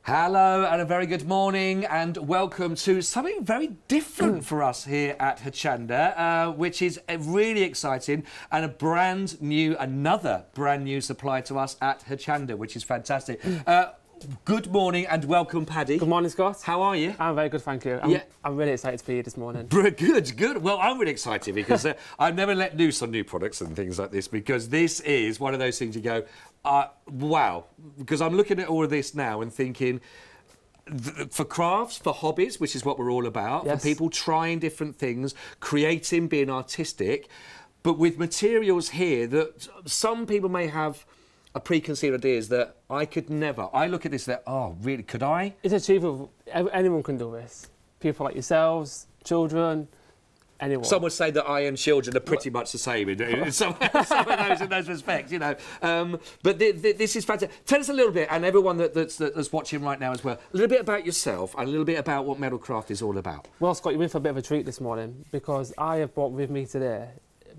Hello and a very good morning and welcome to something very different for us here at Hochanda, which is really exciting and another brand new supplier to us at Hochanda, which is fantastic. Good morning and welcome, Paddy. Good morning, Scott. How are you? I'm very good, thank you. I'm really excited to be here this morning. Good. Well, I'm really excited because I've never let loose on new products and things like this, because this is one of those things you go, wow. Because I'm looking at all of this now and thinking, for crafts, for hobbies, which is what we're all about, yes. For people trying different things, creating, being artistic, but with materials here that some people may have a preconceived ideas that I could never. I look at this that, oh, really, could I? It's achievable. Anyone can do this. People like yourselves, children, anyone. Some would say that I and children are pretty much the same in some of those respects, you know. But this is fantastic. Tell us a little bit, and everyone that's watching right now as well, a little bit about yourself and a little bit about what Metalcraft is all about. Well, Scott, you're in for a bit of a treat this morning because I have brought with me today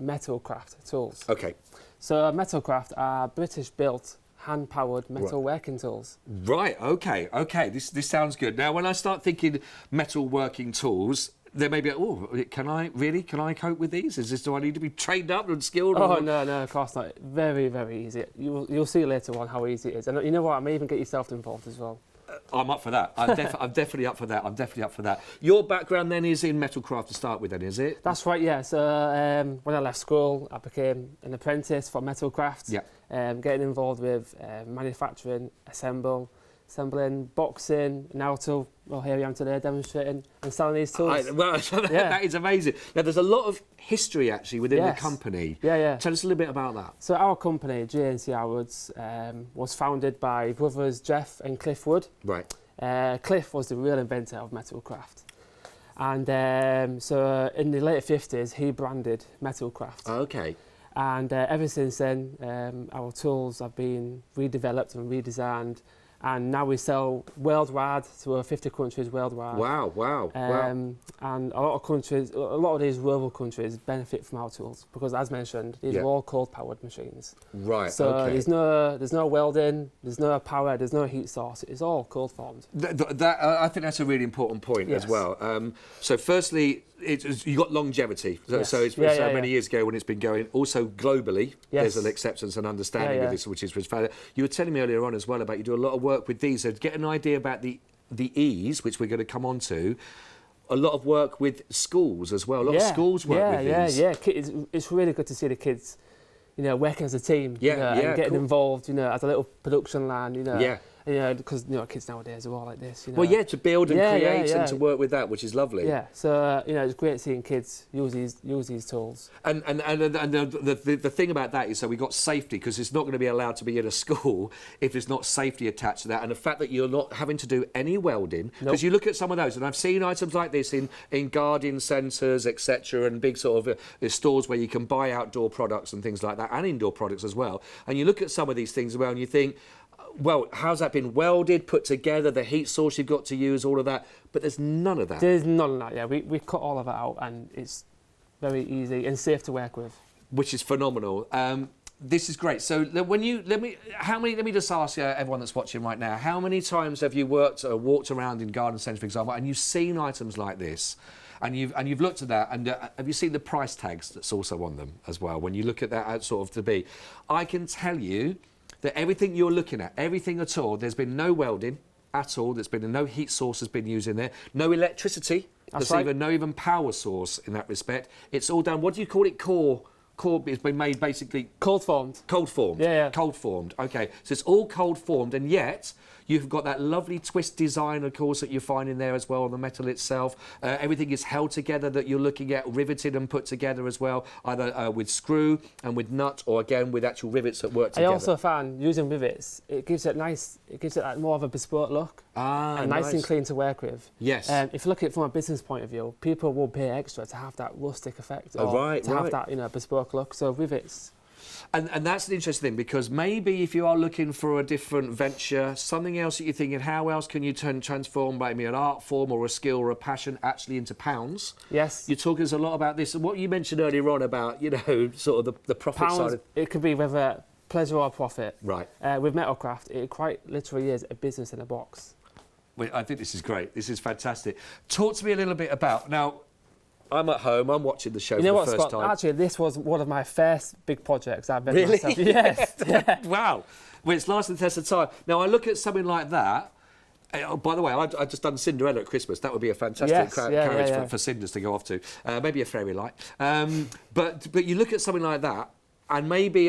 Metalcraft tools. Okay. So Metalcraft are British-built, hand-powered metal working tools. Right, okay. This sounds good. Now, when I start thinking metal working tools, there may be, oh, can I cope with these? Do I need to be trained up and skilled? Oh, no, of course not. Very, very easy. You'll see later on how easy it is. And you know what, I may even get yourself involved as well. I'm up for that. I'm definitely up for that. Your background then is in Metalcraft to start with then, is it? That's right, yeah. So when I left school, I became an apprentice for Metalcraft. Yeah. Getting involved with manufacturing, assembling, boxing, now till, well, here I am today demonstrating and selling these tools. That is amazing. Now, there's a lot of history actually within the company. Yeah. Tell us a little bit about that. So our company, J&C Woods, was founded by brothers Jeff and Cliff Wood. Right. Cliff was the real inventor of Metalcraft. And so in the late 50s, he branded Metalcraft. Okay. And ever since then, our tools have been redeveloped and redesigned. And now we sell worldwide to over 50 countries worldwide. Wow. And a lot of these rural countries benefit from our tools because, as mentioned, these are all cold-powered machines. Right. So okay. there's no welding, there's no power, there's no heat source. It's all cold-formed. I think that's a really important point as well. So, firstly, you got longevity. So it's many years ago when it's been going. Also globally, there's an acceptance and understanding of this, which is fantastic. You were telling me earlier on as well about you do a lot of work with these. So to get an idea about the ease, which we're going to come on to, a lot of work with schools as well. A lot of schools work with these. It's really good to see the kids, working as a team, and getting involved, as a little production line, because kids nowadays are all like this. Well, to build and create and to work with that, which is lovely. Yeah, so it's great seeing kids use these tools. And the thing about that is, so we got safety, because it's not going to be allowed to be in a school if there's not safety attached to that, and the fact that you're not having to do any welding, because you look at some of those, and I've seen items like this in garden centres, etc., and big sort of stores where you can buy outdoor products and things like that, and indoor products as well. And you look at some of these things as well, and you think, well, how's that been welded, put together, the heat source you've got to use, all of that? But there's none of that. There's none of that, yeah. We cut all of that out, and it's very easy and safe to work with. Which is phenomenal. This is great. So let me just ask everyone that's watching right now, how many times have you walked around in garden centres, for example, and you've seen items like this? And you've looked at that, and have you seen the price tags that's also on them as well? When you look at that sort of to be, I can tell you that everything you're looking at, everything at all, there's been no welding at all. There's been no heat source has been used in there. No electricity. That's right. No even power source in that respect. It's all done. What do you call it? Core. It's been made basically cold formed. Cold formed. Yeah. Cold formed. Okay. So it's all cold formed, and yet you've got that lovely twist design, of course, that you find in there as well on the metal itself. Everything is held together that you're looking at, riveted and put together as well, either with screw and with nut, or again with actual rivets that work together. I also found using rivets, it gives it more of a bespoke look. And nice and clean to work with. Yes. If you look at it from a business point of view, people will pay extra to have that rustic effect, or to have that bespoke look. So rivets. And that's an interesting thing, because maybe if you are looking for a different venture, something else that you're thinking, how else can you transform maybe an art form or a skill or a passion actually into pounds? Yes. You're talking a lot about this, and what you mentioned earlier on about, sort of the profit pounds, side of... It could be whether pleasure or profit. Right. With Metalcraft, it quite literally is a business in a box. I think this is great. This is fantastic. Talk to me a little bit about, now, I'm at home, I'm watching the show for the first time. Actually, this was one of my first big projects I've made myself. Yes. Yeah. Wow. Well, it's lasting the test of time. Now, I look at something like that. By the way, I've just done Cinderella at Christmas. That would be a fantastic carriage for Cinders to go off to. Maybe a fairy light. But you look at something like that, and maybe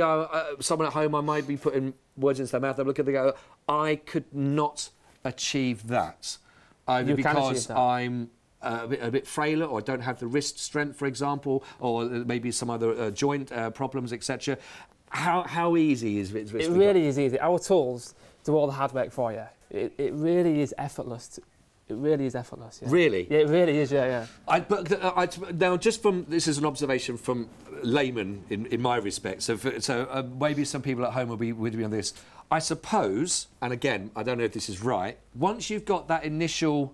someone at home, I might be putting words into their mouth. They look at it and go, I could not achieve that. Either because I'm a bit frailer, or I don't have the wrist strength, for example, or maybe some other joint problems, etc. How easy is it? It really is easy. Our tools do all the hard work for you. It really is effortless. It really is effortless. Yeah. Really? Yeah, it really is. Yeah. Now, just from this is an observation from layman in my respect. So maybe some people at home will be with me on this. I suppose, and again, I don't know if this is right. Once you've got that initial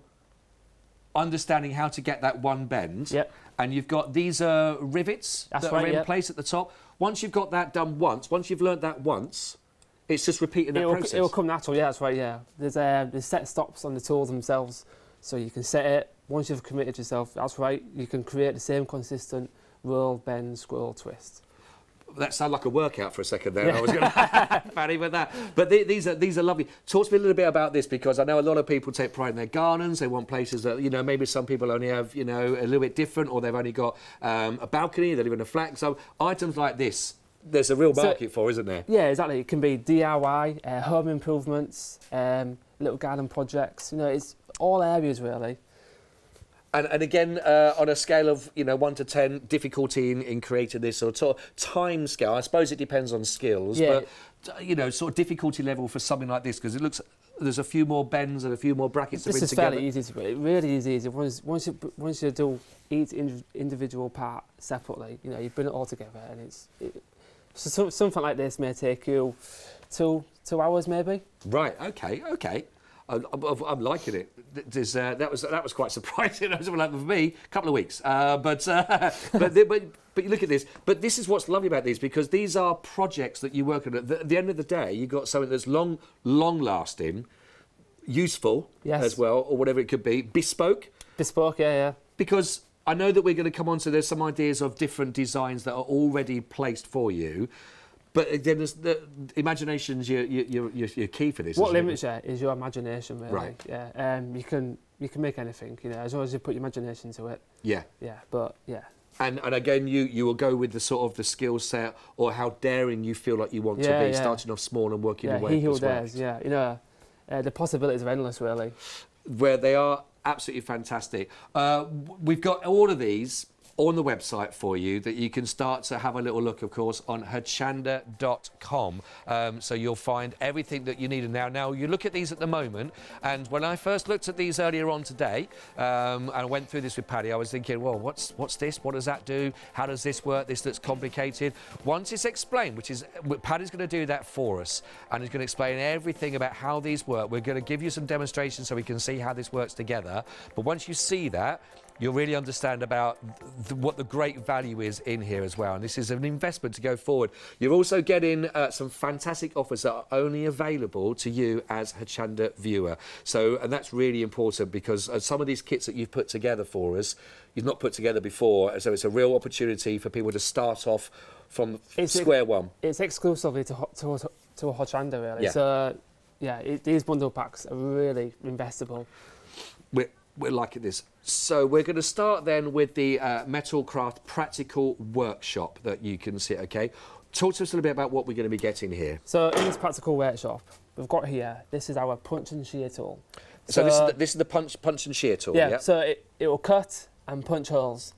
understanding how to get that one bend, and you've got these rivets that are in place at the top. Once you've got that done once you've learnt that once, it's just repeating that process. It will come natural, yeah, that's right, yeah. There's set stops on the tools themselves, so you can set it. Once you've committed yourself, that's right, you can create the same consistent roll, bend, scroll, twist. That sounded like a workout for a second there. I was going to Paddy with that. But these are lovely. Talk to me a little bit about this, because I know a lot of people take pride in their gardens. They want places that, maybe some people only have, a little bit different, or they've only got a balcony, they live in a flat. So items like this, there's a real market for, isn't there? Yeah, exactly. It can be DIY, home improvements, little garden projects. It's all areas really. And again, on a scale of 1 to 10, difficulty in creating this sort of time scale. I suppose it depends on skills, but sort of difficulty level for something like this, because it looks there's a few more bends and a few more brackets to bring together. This is fairly easy to put. It really is easy. Once you do each individual part separately, you bring it all together, and so something like this may take you 2 hours maybe. Right. Okay. I'm liking it. That was quite surprising. For me, a couple of weeks. But you look at this. But this is what's lovely about these, because these are projects that you work on. At the end of the day, you've got something that's long lasting, useful as well, or whatever it could be. Bespoke. Yeah. Because I know that we're going to come on to, there's some ideas of different designs that are already placed for you. But then there's the imagination's your key for this. What limits you is your imagination, really. Right. Yeah. You can make anything, as long as you put your imagination to it. Yeah. Yeah. But yeah. And again, you will go with the sort of the skill set, or how daring you feel like you want to be, starting off small and working your way up. He who dares. Yeah. The possibilities are endless, really. Where they are absolutely fantastic. We've got all of these on the website for you, that you can start to have a little look, of course, on hochanda.com. So you'll find everything that you need. And now you look at these at the moment, and when I first looked at these earlier on today, and I went through this with Paddy, I was thinking, well, what's this? What does that do? How does this work? This looks complicated. Once it's explained, which is, Paddy's going to do that for us, and he's going to explain everything about how these work. We're going to give you some demonstrations so we can see how this works together. But once you see that, you'll really understand about what the great value is in here as well. And this is an investment to go forward. You're also getting some fantastic offers that are only available to you as Hochanda viewer. And that's really important, because some of these kits that you've put together for us, you've not put together before. So it's a real opportunity for people to start off from square one. It's exclusively to Hochanda, really. Yeah. So, these bundle packs are really investable. We're liking this. So we're going to start then with the Metalcraft practical workshop that you can see, okay? Talk to us a little bit about what we're going to be getting here. So in this practical workshop, we've got here, this is our punch and shear tool. So this is the punch and shear tool, yeah? So it will cut and punch holes.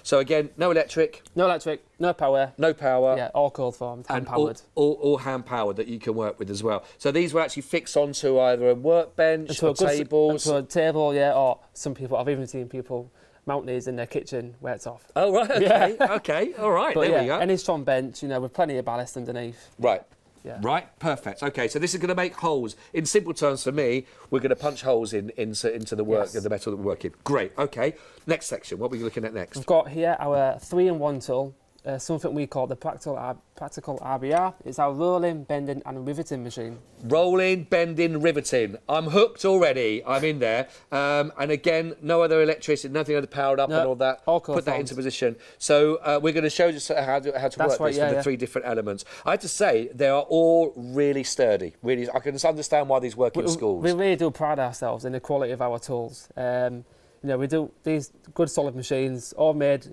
So again, no electric. No electric, no power. No power. Yeah, all cold formed, hand powered. All hand powered that you can work with as well. So these will actually fix onto either a workbench or tables. Onto a table, or some people, I've even seen people mount these in their kitchen where it's off. Oh, right, okay, okay, all right, but there we go. Any strong bench, with plenty of ballast underneath. Right. Yeah. Right, perfect. Okay, so this is going to make holes. In simple terms for me, we're going to punch holes into the work, the metal that we're working. Great, okay. Next section, what are we looking at next? We've got here our 3-in-1 tool. something we call the practical RBR. It's our rolling, bending and riveting machine. Rolling, bending, riveting. I'm hooked already. I'm in there. And again, no other electricity, nothing other powered up and all that. All Put that into position. So we're going to show you how to work this with the 3 different elements. I have to say, they are all really sturdy. Really, I can understand why these work in schools. We really do pride ourselves in the quality of our tools. You know, we do these good solid machines, all made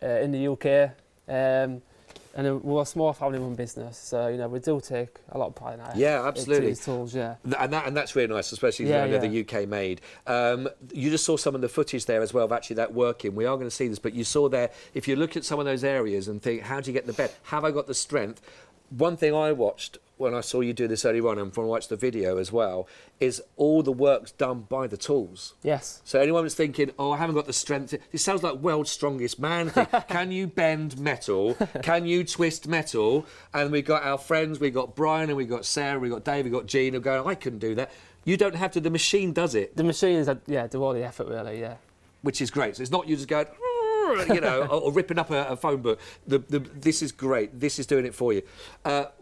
in the UK, and we're a small family-run business, so you know we do take a lot of pride in our absolutely. These tools, and that's really nice, especially the UK made. You just saw some of the footage there as well of actually that working. We are going to see this, but you saw there. If you look at some of those areas and think, how do you get the bend? Have I got the strength? One thing I watched when I saw you do this earlier on, and when I watched the video as well, is all the work's done by the tools. Yes. So anyone was thinking, oh, I haven't got the strength. This sounds like world's strongest man thing. Can you bend metal? Can you twist metal? And we've got our friends, we've got Brian and we've got Sarah, we've got Dave, we've got Gina going, I couldn't do that. You don't have to, the machine does it. The machines, do all the effort really, Which is great. So it's not you just going, you know, or ripping up a phone book. This is great. This is doing it for you.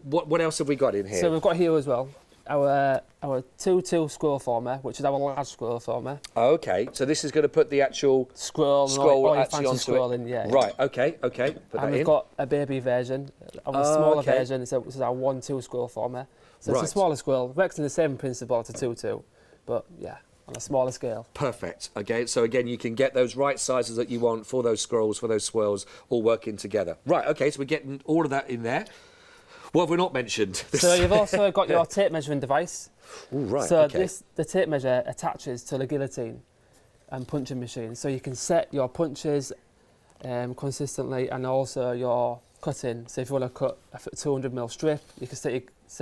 What else have we got in here? So we've got here as well our 2-2 scroll former, which is our large scroll former. Okay, so this is going to put the actual scroll actually onto scroll it. In, Right. Okay. Put and that we've in. got a baby version, a smaller version. So this is our 1-2 scroll former. So it's a smaller scroll. Works in the same principle to 2-2, but on a smaller scale. Perfect. Okay, so again, you can get those right sizes that you want for those scrolls, for those swirls, all working together. Right, okay, so we're getting all of that in there. What have we not mentioned? So you've also got your tape measuring device. Ooh, right, so okay. the tape measure attaches to the guillotine and punching machine. So you can set your punches consistently and also your cutting. So if you want to cut a 200mm strip, you can set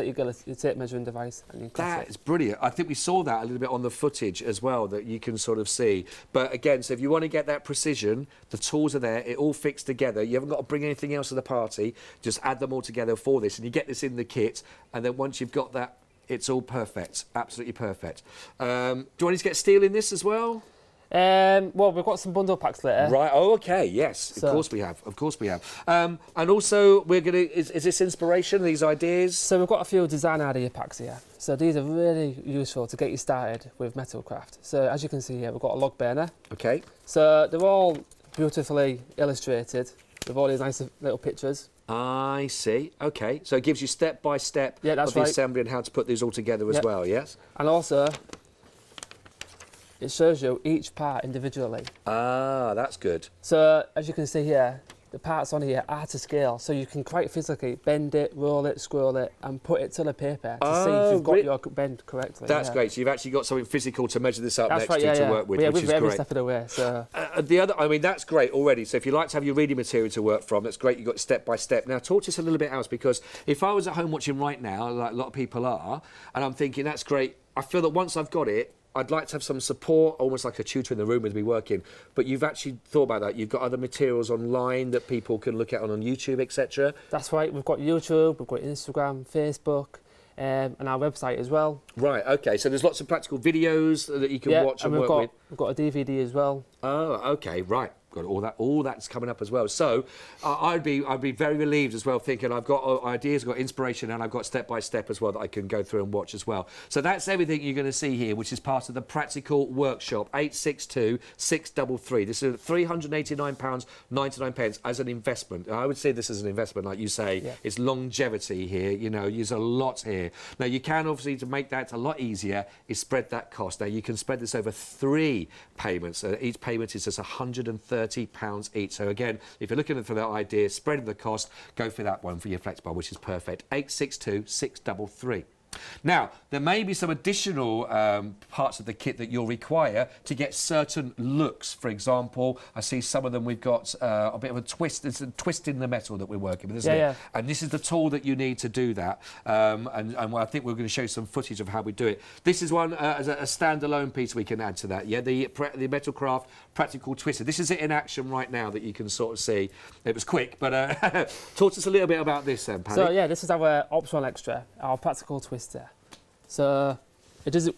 your tape measuring device and you cut it. That is brilliant. I think we saw that a little bit on the footage as well, that you can sort of see. But again, so if you want to get that precision, the tools are there, it all fixed together. You haven't got to bring anything else to the party. Just add them all together for this, and you get this in the kit. And then once you've got that, it's all perfect, absolutely perfect. Do you want to get steel in this as well? Well, we've got some bundle packs later. Right. Oh, okay. Yes. Of course we have. Of course we have. And also, we're gonna. Is this inspiration? These ideas? So we've got a few design idea packs here. So these are really useful to get you started with Metalcraft. So as you can see here, we've got a log burner. Okay. So they're all beautifully illustrated with all these nice little pictures. I see. Okay. So it gives you step by step of the assembly and how to put these all together as well. Yes. And also, it shows you each part individually. Ah, that's good. So, as you can see here, the parts on here are to scale, so you can quite physically bend it, roll it, scroll it, and put it to the paper to see if you've got your bend correctly. That's great. So you've actually got something physical to measure this up next to work with, which is every great. step of the way. So. I mean, that's great already. So if you like to have your reading material to work from, that's great. You've got step by step. Now, talk to us a little bit else, because if I was at home watching right now, like a lot of people are, and I'm thinking, that's great, I feel that once I've got it, I'd like to have some support, almost like a tutor in the room with me working. But you've actually thought about that. You've got other materials online that people can look at on YouTube, etc. That's right. We've got YouTube, we've got Instagram, Facebook, and our website as well. Right. Okay. So there's lots of practical videos that you can watch and work with. We've got a DVD as well. Oh, okay. Right. Got all that's coming up as well. So I'd be very relieved as well, thinking I've got ideas, I've got inspiration, and I've got step by step as well that I can go through and watch as well. So that's everything you're going to see here, which is part of the practical workshop. 862 633. This is £389.99 as an investment. I would say this as an investment, like you say. Yeah. It's longevity here. You know, there's a lot here. Now you can obviously, to make that a lot easier, is spread that cost. Now you can spread this over 3 payments. Each payment is just £130 each. So again, if you're looking for that idea, spreading the cost, go for that one for your flex bar, which is perfect. 862 633. Now, there may be some additional parts of the kit that you'll require to get certain looks. For example, I see some of them we've got a bit of a twist. It's a twist in the metal that we're working with, isn't it? Yeah. And this is the tool that you need to do that. And I think we're going to show you some footage of how we do it. This is one as a standalone piece we can add to that. Yeah, the Metalcraft practical twister. This is it in action right now that you can sort of see. It was quick, but talk to us a little bit about this then, Paddy. So yeah, this is our optional extra, our practical twister. So it does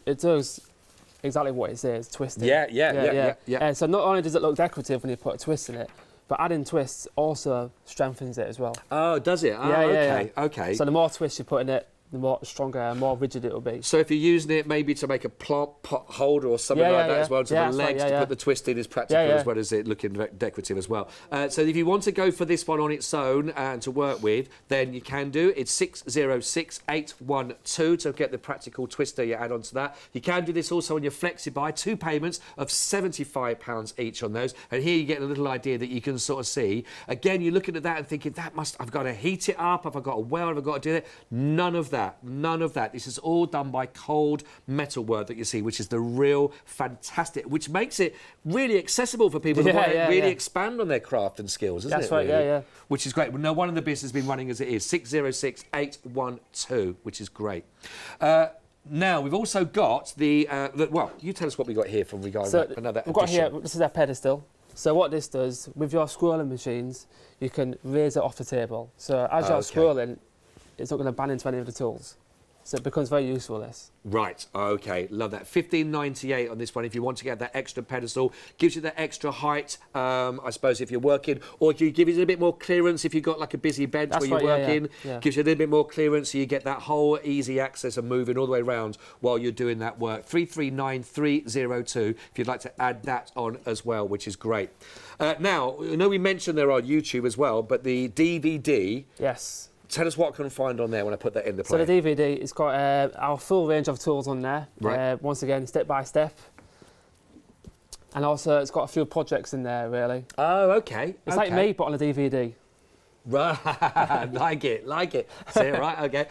exactly what it says, twisting. Yeah. So not only does it look decorative when you put a twist in it, But adding twists also strengthens it as well. Oh, does it? Oh, okay, okay. So the more twists you put in it, the more stronger and more rigid it will be. So if you're using it maybe to make a plant pot holder or something like that as well, to the legs, to put the twist in is practical as well as it looking decorative as well. So if you want to go for this one on its own and to work with, then you can do. It's 606812 to get the practical twister you add onto that. You can do this also on your FlexiBuy, 2 payments of £75 each on those. And here you get a little idea that you can sort of see. Again, you're looking at that and thinking, I've got to heat it up, have I got to weld, have I got to do it? None of that. None of that. This is all done by cold metal work that you see, which is the real fantastic, which makes it really accessible for people who want to really expand on their craft and skills, isn't it? That's right, really? Which is great. Well, no one in the business has been running as it is. 606812, which is great. Now, we've also got well, you tell us what we got here from regarding another we've got here, this is our pedestal. So what this does, with your scrolling machines, you can raise it off the table. So as you're scrolling, it's not going to bang into any of the tools. So it becomes very useful, this. Right, okay, love that. $15.98 on this one if you want to get that extra pedestal. Gives you that extra height, I suppose, if you're working. Or you give it a bit more clearance if you've got like a busy bench where you're working. Gives you a little bit more clearance so you get that whole easy access and moving all the way around while you're doing that work. 339302 if you'd like to add that on as well, which is great. Now, I know we mentioned there on YouTube as well, but the DVD... Yes. Tell us what I can find on there when I put that in the play. So the DVD, it's got our full range of tools on there. Right. Once again, step by step. And also, it's got a few projects in there, really. Oh, okay. It's like me, but on a DVD. Right, like it. See it, right? Okay.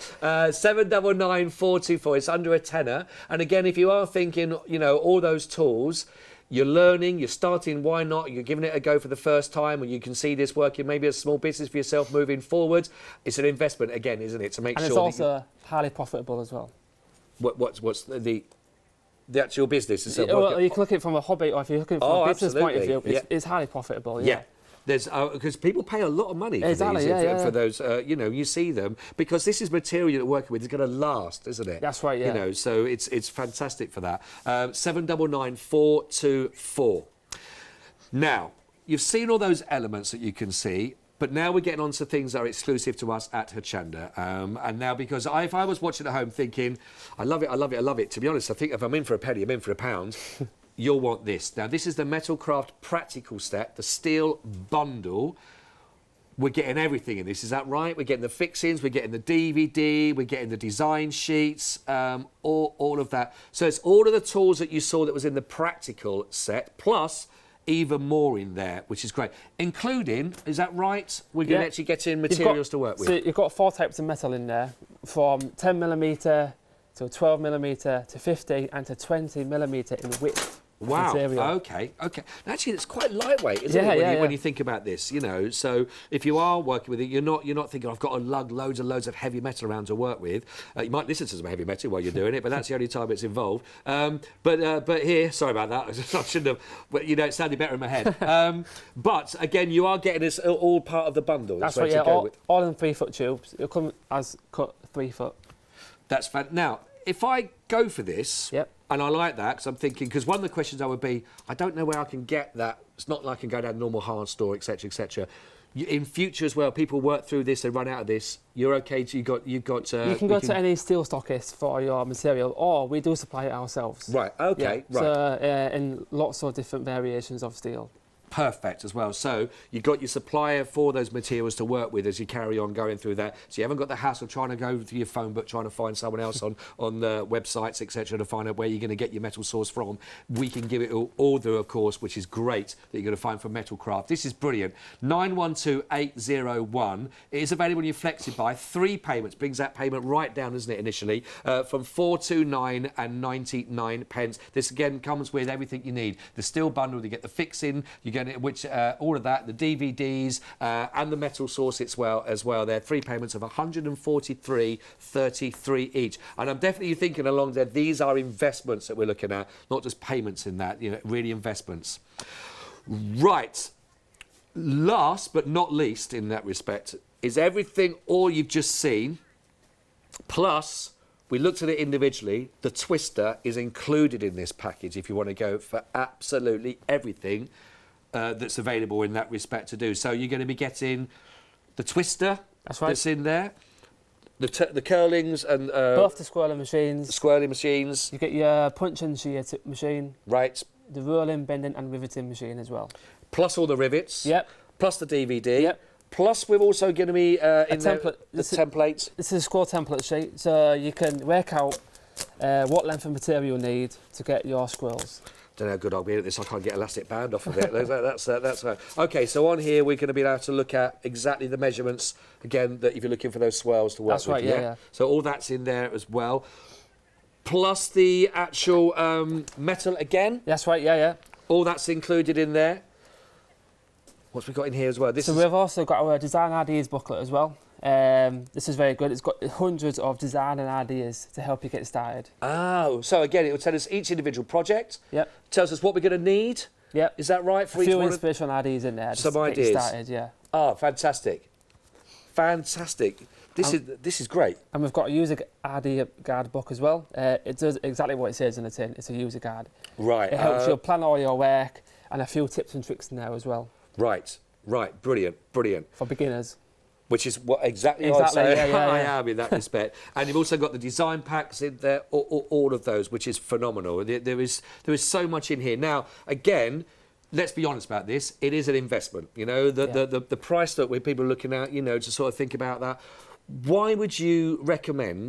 799424. It's under a tenner. And again, if you are thinking, you know, all those tools. You're learning, you're starting, why not? You're giving it a go for the first time, and you can see this working, maybe a small business for yourself moving forward. It's an investment, again, isn't it, to make sure. And it's also highly profitable as well. What's the actual business itself? Well, you can look at it from a hobby, or if you're looking from a business point of view, it's highly profitable, yeah. There's because people pay a lot of money for these, for those, you know, you see them, because this is material you're working with is going to last, isn't it? That's right, yeah. You know, so it's fantastic for that. 799424. Now, you've seen all those elements that you can see, but now we're getting on to things that are exclusive to us at Hochanda. And now, because if I was watching at home thinking, I love it, to be honest, I think if I'm in for a penny, I'm in for a pound. You'll want this. Now, this is the Metalcraft Practical Set, the steel bundle. We're getting everything in this, is that right? We're getting the fixings, we're getting the DVD, we're getting the design sheets, all of that. So it's all of the tools that you saw that was in the Practical Set, plus even more in there, which is great. Including, is that right? We're going to actually get in materials to work with. So you've got 4 types of metal in there, from 10mm to 12mm to 50 and to 20mm in width. Wow. Material. Okay. Actually, it's quite lightweight, isn't it? When you think about this, you know. So if you are working with it, you're not thinking I've got to lug loads and loads of heavy metal around to work with. You might listen to some heavy metal while you're doing it, but that's the only time it's involved. But here, sorry about that. I shouldn't have. But you know, it sounded better in my head. But again, you are getting this all part of the bundle. That's right. Yeah. All in 3-foot tubes. It'll come as cut 3 foot. That's fun. Now, if I go for this. Yep. And I like that because I'm thinking, because one of the questions I would be, I don't know where I can get that. It's not like I can go down a normal hard store, etc., etc. In future as well, people work through this, they run out of this. You're okay. You can go to any steel stockist for your material, or we do supply it ourselves. Right. Okay. Yeah. Right. So in lots of different variations of steel. Perfect as well. So you've got your supplier for those materials to work with as you carry on going through that. So you haven't got the hassle trying to go through your phone book, trying to find someone else on the websites, etc., to find out where you're going to get your metal source from. We can give it all through, of course, which is great that you're going to find from Metalcraft. This is brilliant. 912801. It is available in your FlexiBuy. 3 payments brings that payment right down, isn't it, initially, from 429 and 99 pence. This again comes with everything you need. The steel bundle, you get the fixing, you get which all of that, the DVDs and the metal source as well. They're 3 payments of 143.33 each. And I'm definitely thinking along there, these are investments that we're looking at, not just payments in that, you know, really investments. Right. Last but not least in that respect is everything all you've just seen, plus we looked at it individually. The twister is included in this package if you want to go for absolutely everything. that's available in that respect to do. So you're going to be getting the twister that's in there, the curlings and both the squirreling machines. You get your punch and shear machine. Right. The rolling, bending and riveting machine as well. Plus all the rivets. Yep. Plus the DVD. Yep. Plus we're also going to be in the templates. This is a score template sheet, so you can work out what length of material you need to get your squirrels. Don't know how good I'll be at this. I can't get elastic band off of it. that's okay. So on here we're going to be able to look at exactly the measurements again that if you're looking for those swirls to work with. That's right. Yeah. So all that's in there as well. Plus the actual metal again. That's right. Yeah. All that's included in there. What's we got in here as well? We've also got our design ideas booklet as well. This is very good. It's got hundreds of design and ideas to help you get started. Oh, so again, it will tell us each individual project. Yep. Tells us what we're going to need. Yep. Is that right? For a each few one inspirational ideas in there. Some just ideas. To get you started, yeah. Oh, fantastic. This is great. And we've got a user idea guide book as well. It does exactly what it says in the tin. It's a user guide. Right. It helps you plan all your work and a few tips and tricks in there as well. Right. Brilliant. For beginners. Which is what exactly yeah, I am in that respect. And you've also got the design packs in there, all of those, which is phenomenal. There is so much in here. Now, again, let's be honest about this. It is an investment. You know, the price that people are looking at, you know, to sort of think about that. Why would you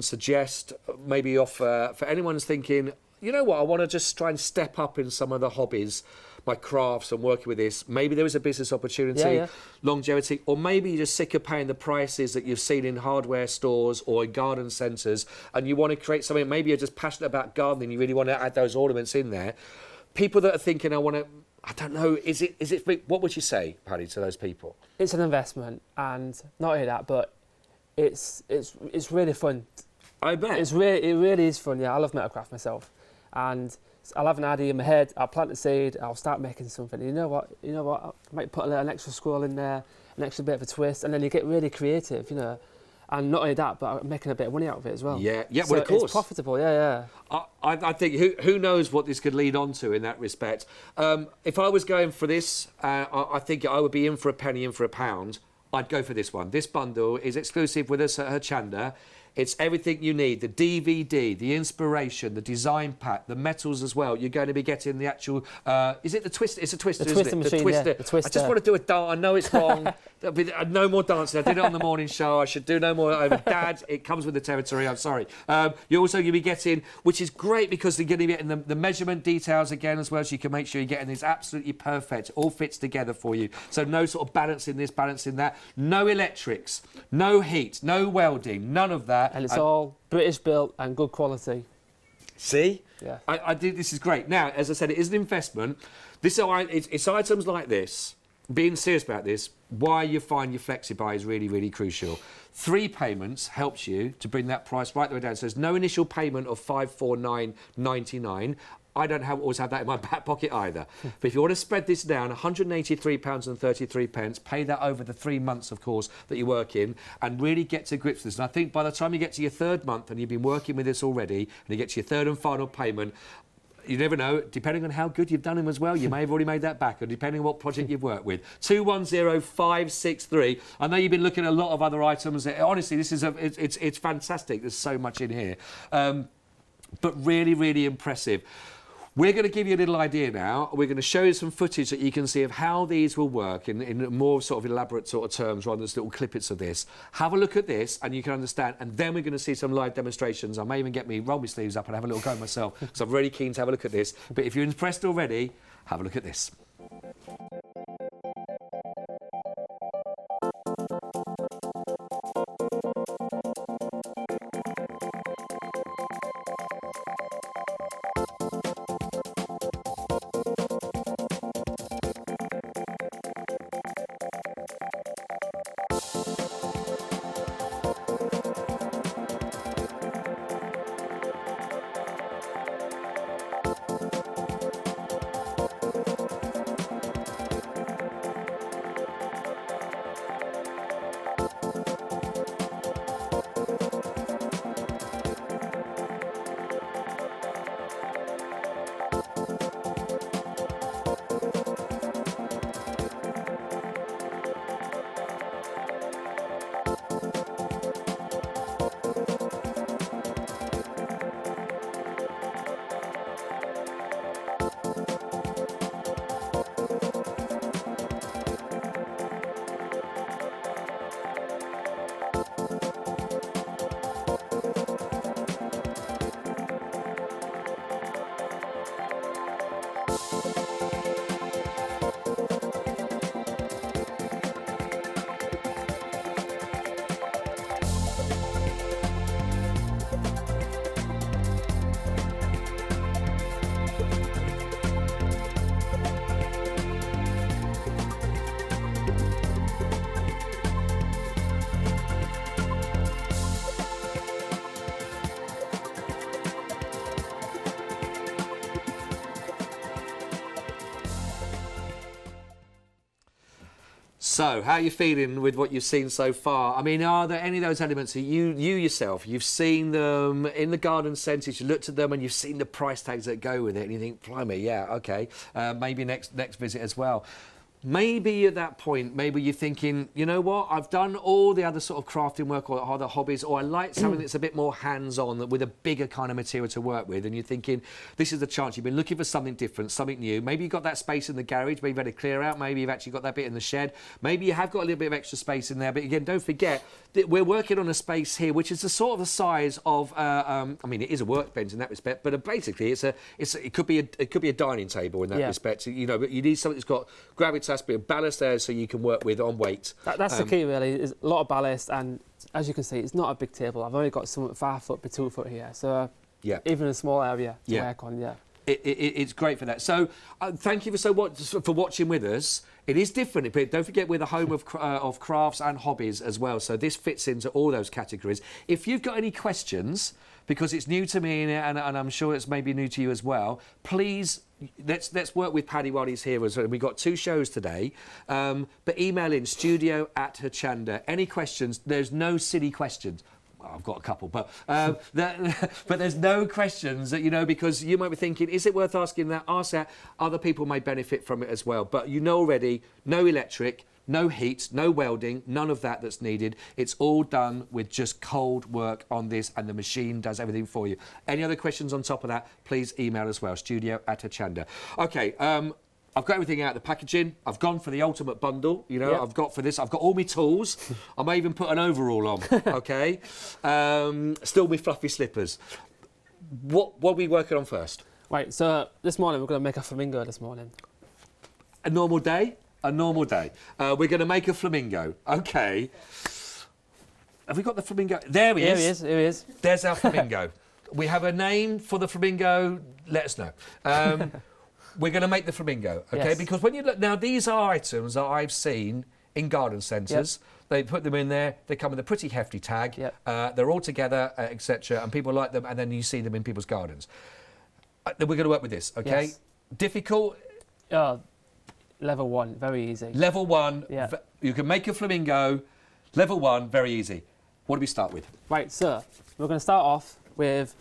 suggest, maybe offer, for anyone who's thinking, you know what, I want to just try and step up in some of the hobbies, my crafts and working with this. Maybe there is a business opportunity, longevity, or maybe you're just sick of paying the prices that you've seen in hardware stores or in garden centres and you want to create something, maybe you're just passionate about gardening, you really want to add those ornaments in there. People that are thinking, I don't know, is it, what would you say, Paddy, to those people? It's an investment, and not only that, but it's really fun. I bet. It really is fun, yeah. I love Metalcraft myself. And I'll have an idea in my head, I'll plant a seed, I'll start making something. You know what, I might put an extra squirrel in there, an extra bit of a twist, and then you get really creative, you know. And not only that, but I'm making a bit of money out of it as well. Yeah, so well, of course. It's profitable, yeah. I think who knows what this could lead on to in that respect. If I was going for this, I think I would be in for a penny, in for a pound. I'd go for this one. This bundle is exclusive with us at Hochanda. It's everything you need, the DVD, the inspiration, the design pack, the metals as well. You're going to be getting the actual, is it the twister? It's a twister, isn't it? Machine, the twister. Yeah, the twister. I just want to do a dance. I know it's wrong. There'll be no more dancing. I did it on the morning show. I should do no more over. Dad, it comes with the territory. I'm sorry. You'll be getting, which is great because you're going to be getting the measurement details again as well, so you can make sure you're getting this absolutely perfect. It all fits together for you. So no sort of balancing this, balancing that. No electrics, no heat, no welding, none of that. And it's all British built and good quality. See? Yeah. I did. This is great. Now, as I said, it is an investment. It's items like this, being serious about this, why you find your flexi-buy is really, really crucial. 3 payments helps you to bring that price right the way down. So there's no initial payment of $549.99. I don't always have that in my back pocket either. But if you want to spread this down, £183.33, pay that over the 3 months, of course, that you work in, and really get to grips with this. And I think by the time you get to your 3rd month and you've been working with this already, and you get to your 3rd and final payment, you never know, depending on how good you've done them as well, you may have already made that back, or depending on what project you've worked with. 210563. I know you've been looking at a lot of other items. Honestly, this is it's fantastic. There's so much in here. But really, really impressive. We're going to give you a little idea now. We're going to show you some footage that you can see of how these will work in more sort of elaborate sort of terms rather than just little clippets of this. Have a look at this and you can understand. And then we're going to see some live demonstrations. I may even roll my sleeves up and have a little go myself because I'm really keen to have a look at this. But if you're impressed already, have a look at this. So, how are you feeling with what you've seen so far? I mean, are there any of those elements that you yourself, you've seen them in the garden centres, you looked at them and you've seen the price tags that go with it and you think, blimey, yeah, okay, maybe next visit as well. Maybe at that point, maybe you're thinking, you know what, I've done all the other sort of crafting work or other hobbies, or I like something that's a bit more hands-on with a bigger kind of material to work with, and you're thinking, this is the chance. You've been looking for something different, something new. Maybe you've got that space in the garage, maybe you've had a clear out, maybe you've actually got that bit in the shed, maybe you have got a little bit of extra space in there, but again, don't forget that we're working on a space here which is the sort of the size of, I mean, it is a workbench in that respect, but basically it could be a dining table in that respect, you know, but you need something that's got gravitas, bit of ballast there so you can work with on weight. That's the key really, is a lot of ballast, and as you can see, it's not a big table. I've only got something 5 foot by 2 foot here, so even a small area to work on, It's great for that. So thank you for watching with us. It is different, but don't forget we're the home of crafts and hobbies as well. So this fits into all those categories. If you've got any questions, because it's new to me and I'm sure it's maybe new to you as well, please let's work with Paddy while he's here as well. We've got 2 shows today, but email in studio@Hochanda. Any questions? There's no silly questions. Well, I've got a couple, but but there's no questions that, you know, because you might be thinking, is it worth asking that? Ask that. Other people may benefit from it as well. But you know already, no electric, no heat, no welding, none of that's needed. It's all done with just cold work on this, and the machine does everything for you. Any other questions on top of that, please email as well, studio@Hochanda. Okay, I've got everything out of the packaging. I've gone for the ultimate bundle, you know, I've got all my tools. I may even put an overall on, okay? Still my fluffy slippers. What are we working on first? Right, so this morning we're going to make a flamingo this morning. A normal day? A normal day. We're going to make a flamingo. Okay. Have we got the flamingo? There he is. Here he is. There's our flamingo. We have a name for the flamingo. Let us know. We're going to make the flamingo, okay? Yes. Because when you look now, these are items that I've seen in garden centres. They put them in there. They come with a pretty hefty tag. They're all together, etc. And people like them, and then you see them in people's gardens. We're going to work with this, okay? Yes. Difficult? Level 1, very easy. Level 1, you can make a flamingo. Level 1, very easy. What do we start with? Right, so we're going to start off with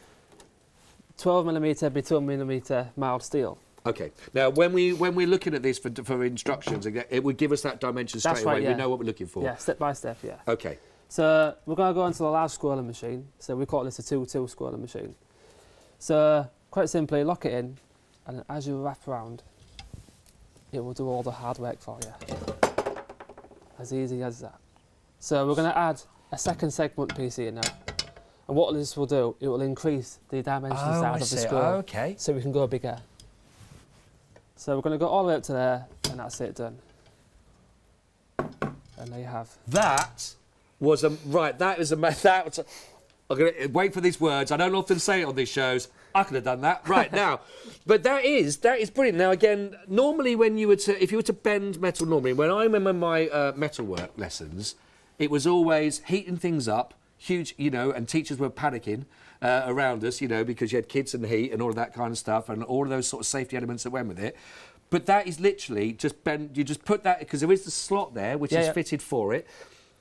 12mm by 2mm mild steel. Okay. Now, when we're looking at this for instructions, it would give us that dimension straight away. We know what we're looking for. Yeah, step by step, Okay. So we're going to go into the large scrolling machine. So we call this a 2-2 scrolling machine. So quite simply, lock it in, and as you wrap around, it will do all the hard work for you. As easy as that. So we're going to add a second segment piece here now. And what this will do, it will increase the dimension size of the scroll. Okay. So we can go bigger. So we're going to go all the way up to there, and that's it done. And there you have. That was a right. That is a. That was I'm going to wait for these words. I don't often say it on these shows. I could have done that right now, but that is brilliant. Now again, normally when you were if you were to bend metal, normally when I remember my metalwork lessons, it was always heating things up, huge, you know, and teachers were panicking around us, you know, because you had kids and heat and all of that kind of stuff and all of those sort of safety elements that went with it. But that is literally just bend. You just put that because there is the slot there which is fitted for it.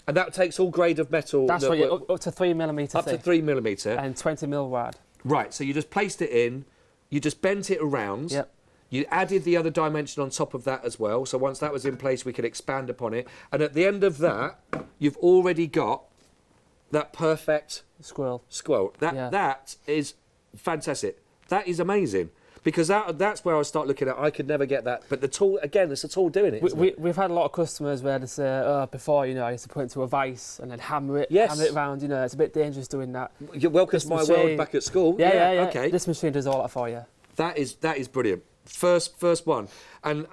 And that takes all grade of metal. That's right, up to 3mm. Up to 3mm. And 20mm wide. Right, so you just placed it in, you just bent it around. Yep. You added the other dimension on top of that as well. So once that was in place, we could expand upon it. And at the end of that, you've already got that perfect squirrel. That is fantastic. That is amazing. Because that's where I start looking at. I could never get that, but the tool again. It's a tool doing it. We've had a lot of customers where they say, before, you know, I used to put it into a vice and then hammer it around. You know, it's a bit dangerous doing that. Welcome to my world back at school. Yeah. Okay. This machine does all that for you. That is brilliant. first one, and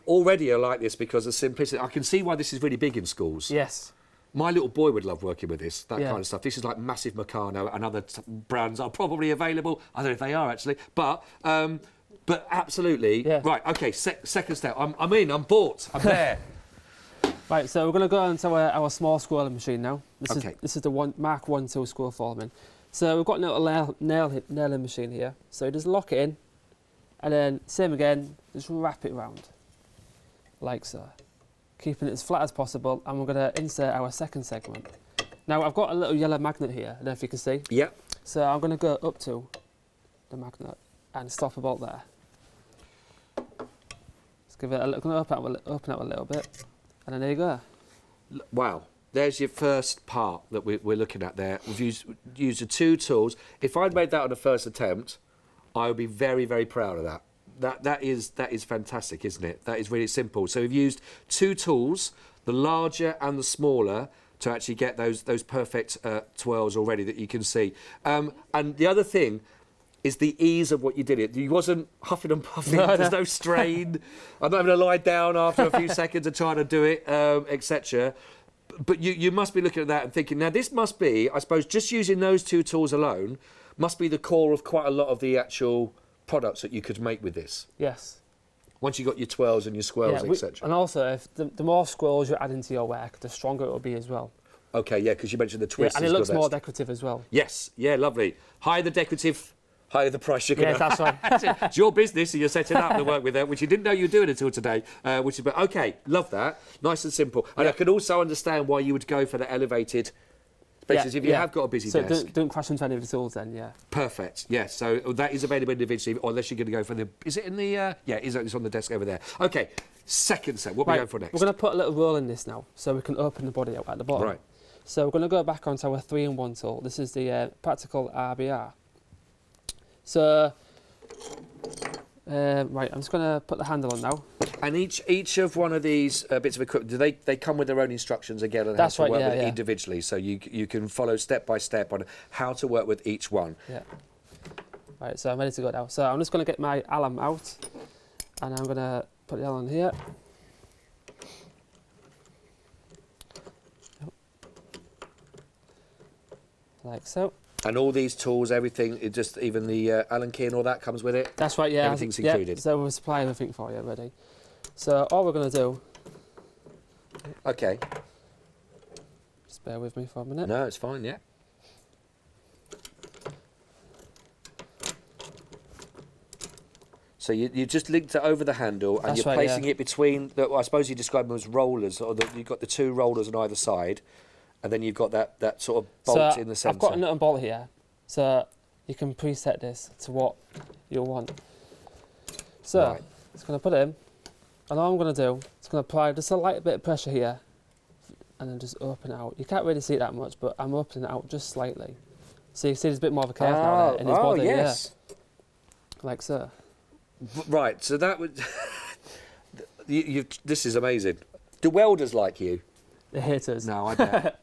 already I like this because of simplicity. I can see why this is really big in schools. Yes. My little boy would love working with this, that Yeah. kind of stuff. This is like massive Meccano, and other brands are probably available. I don't know if they are actually, but absolutely. Yeah. Right. Okay. Second step. I'm in. I'm bought. I'm there. Right, so we're going to go into our small scrolling machine now. Okay. This is the Mark 1 2 scroll forming. So we've got a little nailing machine here. So just lock it in, and then same again, just wrap it round, like so, keeping it as flat as possible. And we're going to insert our second segment. Now I've got a little yellow magnet here. I don't know if you can see. Yep. So I'm going to go up to the magnet and stop about there. Let's give it a little. Open up a little bit. And then there you go. Wow, there's your first part that we're looking at there. We've used the 2 tools. If I'd made that on the first attempt, I would be very, very proud of that. That is fantastic, isn't it? That is really simple. So we've used 2 tools, the larger and the smaller, to actually get those perfect twirls already that you can see. And the other thing is the ease of what you did it. You wasn't huffing and puffing. No, There's no strain. I'm not having to lie down after a few seconds and trying to do it, etc. But you must be looking at that and thinking, now this must be, I suppose, just using those 2 tools alone must be the core of quite a lot of the actual products that you could make with this. Yes. Once you've got your twirls and your swirls, etc. And also, if the more scrolls you add into your work, the stronger it will be as well. Okay, yeah, because you mentioned the twist. Yeah, and it looks more decorative as well. Yes, yeah, lovely. Higher the decorative, higher the price you're going to... Yes, that's right. It's your business and you're setting up to work with it, which you didn't know you were doing until today, which is... But okay, love that. Nice and simple. And I can also understand why you would go for the elevated... Especially if you have got a busy desk. So don't crash into any of the tools then, yeah. Perfect, yes. So that is available individually, or unless you're going to go for the... Is it in the... yeah, it's on the desk over there. Okay, second set. What are we going for next? We're going to put a little roll in this now, so we can open the body out at the bottom. Right. So we're going to go back onto our 3-in-1 tool. This is the Practical RBR. So, right, I'm just going to put the handle on now. And each of one of these bits of equipment, do they come with their own instructions again on how to work with it individually? So you can follow step by step on how to work with each one. Yeah. Right, so I'm ready to go now. So I'm just going to get my alum out, and I'm going to put the alum here. Like so. And all these tools, everything, even the Allen key and all that comes with it? That's right, yeah. Everything's included? Yeah, so we'll supply everything for you, ready. So all we're going to do... Okay. Just bear with me for a minute. No, it's fine, yeah. So you just linked it over the handle and you're placing it between, I suppose you describe them as rollers, or you've got the 2 rollers on either side. And then you've got that sort of bolt in the centre. I've got a nut and bolt here, so you can preset this to what you want. So, right. Just going to put it in, and all I'm going to do is going to apply just a light bit of pressure here, and then just open it out. You can't really see it that much, but I'm opening it out just slightly. So you see there's a bit more of a curve now there in his body. Yes. Yeah. Like so. Right, so that would... this is amazing. Do welders like you? The haters. No, I don't.